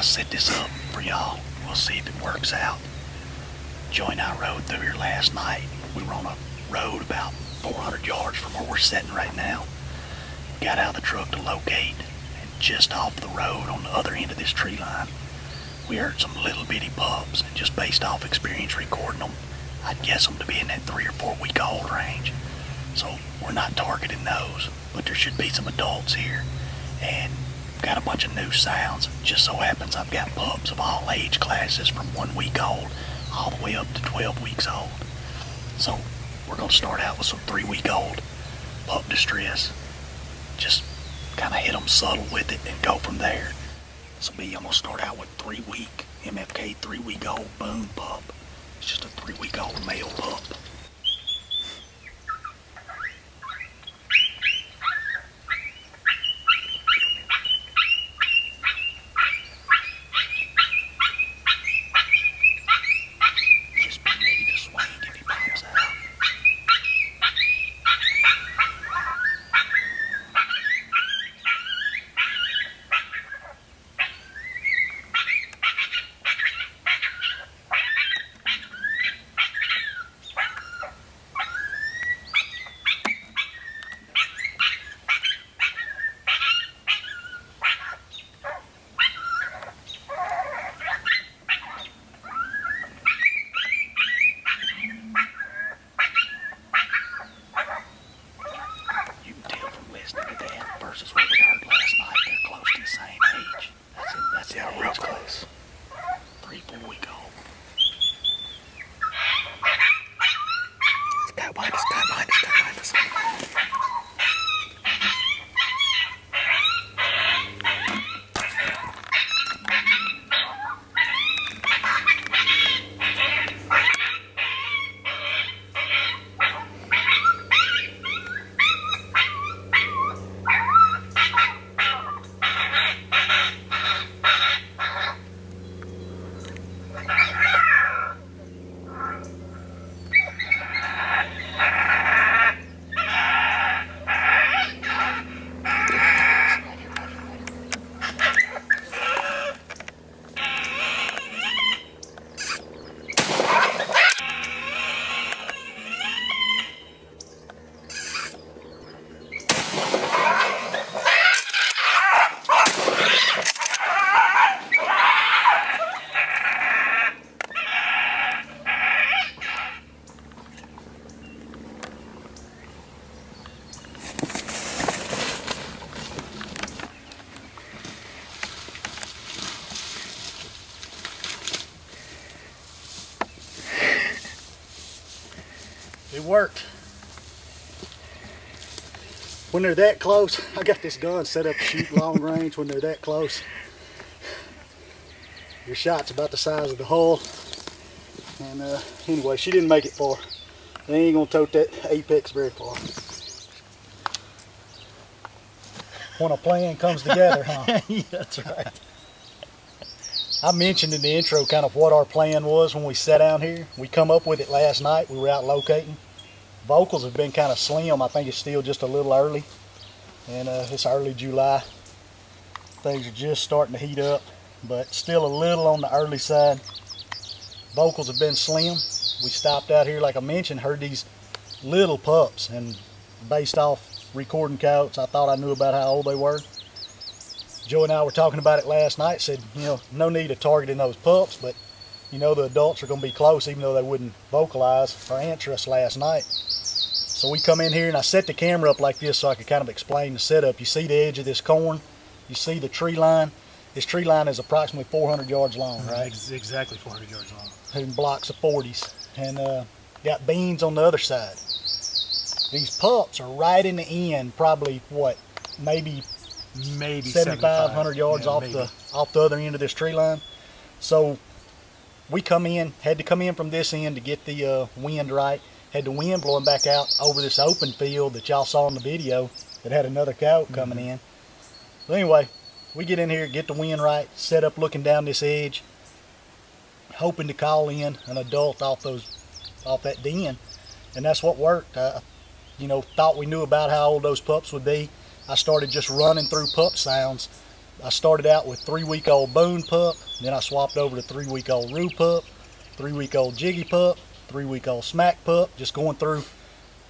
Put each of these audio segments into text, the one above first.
set this up for y'all. We'll see if it works out. Joey and I rode through here last night. We were on a road about 400 yards from where we're sitting right now. Got out of the truck to locate, and just off the road on the other end of this tree line, we heard some little bitty pups, and just based off experience recording them, I'd guess them to be in that 3 or 4 week old range. So we're not targeting those, but there should be some adults here, and got a bunch of new sounds. Just so happens I've got pups of all age classes from 1 week old all the way up to 12 weeks old. So we're going to start out with some 3 week old pup distress. Just kind of hit them subtle with it and go from there. So I'm going to start out with 3 week MFK 3 week old Boone pup. It's just a 3 week old male pup. Versus what we heard last night, they're close to the same age. That's it, real close. 3, 4 week old. This guy behind us, guy behind us. It worked. When they're that close, I got this gun set up to shoot long range when they're that close. Your shot's about the size of the hull. And anyway, she didn't make it far. They ain't gonna tote that apex very far. When a plan comes together, huh? Yeah, that's right. I mentioned in the intro kind of what our plan was when we sat down here. We come up with it last night. We were out locating. Vocals have been kind of slim. I think it's still just a little early. And it's early July. Things are just starting to heat up, but still a little on the early side. Vocals have been slim. We stopped out here, like I mentioned, heard these little pups, and based off recording coyotes, I thought I knew about how old they were. Joey and I were talking about it last night, said, you know, no need of targeting those pups, but you know the adults are going to be close even though they wouldn't vocalize or answer us last night. So we come in here and I set the camera up like this so I could kind of explain the setup. You see the edge of this corn, you see the tree line. This tree line is approximately 400 yards long, right? Exactly 400 yards long. In blocks of 40s. And got beans on the other side. These pups are right in the end, probably what, maybe 7,500 yards off the other end of this tree line. So we had to come in from this end to get the wind right. Had the wind blowing back out over this open field that y'all saw in the video that had another coyote coming in. So anyway, we get in here, get the wind right, set up looking down this edge, hoping to call in an adult off that den, and that's what worked. You know, thought we knew about how old those pups would be. I started just running through pup sounds I started out with 3-week-old Boone pup, then I swapped over to 3-week-old Roo pup, 3-week-old Jiggy pup, 3-week-old Smack pup, just going through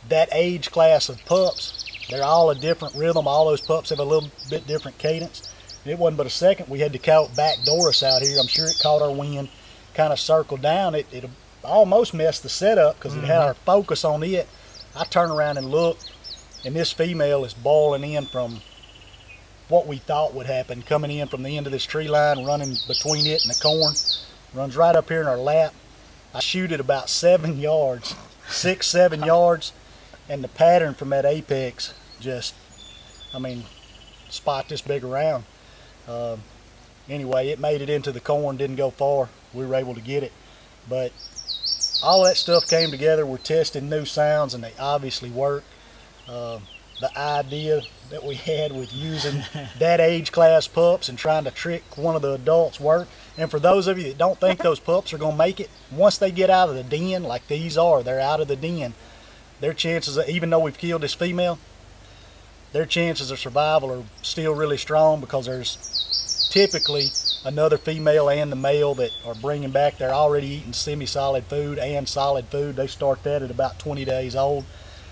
that age class of pups. They're all a different rhythm. All those pups have a little bit different cadence. And it wasn't but a second we had the coyote backdoor us out here. I'm sure it caught our wind, kind of circled down. It almost messed the setup because it had our focus on it. I turn around and look, and this female is boiling in from what we thought would happen, coming in from the end of this tree line, running between it and the corn, runs right up here in our lap. I shoot it about 7 yards, 6, 7 yards, and the pattern from that apex just, I mean, spot this big around. Anyway, it made it into the corn, didn't go far. We were able to get it. But all that stuff came together. We're testing new sounds, and they obviously work. The idea that we had with using that age class pups and trying to trick one of the adults worked. And for those of you that don't think those pups are going to make it, once they get out of the den, like these are, they're out of the den, their chances, even though we've killed this female, their chances of survival are still really strong because there's typically another female and the male that are bringing back. They're already eating semi-solid food and solid food. They start that at about 20 days old.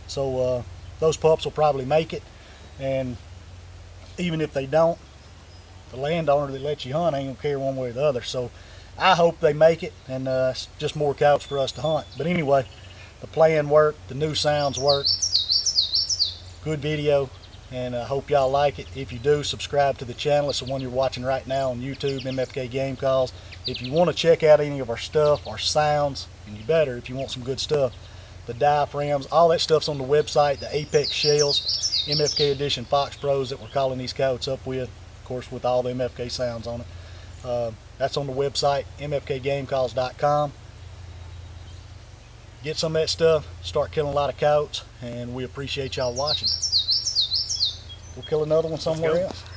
So those pups will probably make it. And even if they don't, the landowner that lets you hunt ain't gonna care one way or the other. So I hope they make it, and it's just more coyotes for us to hunt. But anyway, the plan worked, the new sounds work. Good video, and I hope y'all like it. If you do, subscribe to the channel. It's the one you're watching right now on YouTube, MFK Game Calls. If you want to check out any of our stuff, our sounds, and you better if you want some good stuff, the diaphragms, all that stuff's on the website. The Apex shells, MFK Edition Fox Pros that we're calling these coyotes up with, of course, with all the MFK sounds on it. That's on the website, mfkgamecalls.com. Get some of that stuff, start killing a lot of coyotes, and we appreciate y'all watching. We'll kill another one somewhere else.